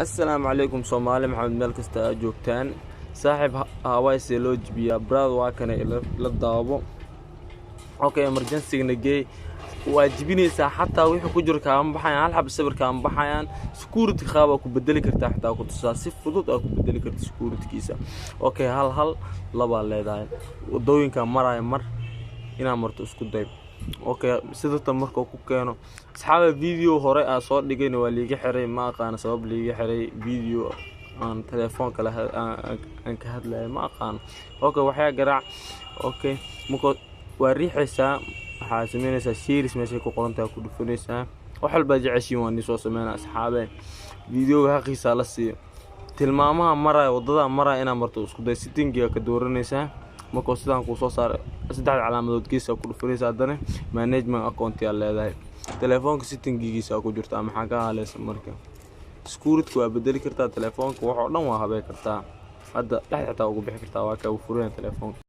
السلام عليكم صومالي محمد ملكستا جوجتان صاحب هواي سيلوج بيا براد واكن لا داوبو اوكي امرجنسي نجي واجبينيسا حتى وixii ku jiro kaan baxayaan hal xab sawirkaan baxayaan security qaaba ku bedeli kartaa xitaa ku tusaa si fudud ku bedeli kartaa security-kiisa okay hal laba leedahay wadooyinka maray mar ina marto isku day okay sida tan marka ku keeno asxaabta video hore soo dhigayna waa liiga xiray ma aqaan sabab liiga xiray video aan telefoonka la aan ka hadlay ma aqaan okay waxa garaac okay muko waa riixaysaa waxa sameynaysaa series meesha ku qorantaa ku dhufanaysaa wax walba jeceshiin waan soo sameynaa asxaabe video haqiisa la siiyo tilmaamaha maray wadada maray ina marto isku day setting-ga ka dooranaysaa marka sidaan ku soo saar saddex calaamadood kiisa ku dhufanaysaa hadana management account yaa leedahay telefoonka setting-giisa ku jirta maxaa ka haleeysan marka security waa bedeli kartaa telefoonka wax oo dhan waa habay kartaa hadda dhaxda ugu bixi kartaa waa ka fureen telefoonka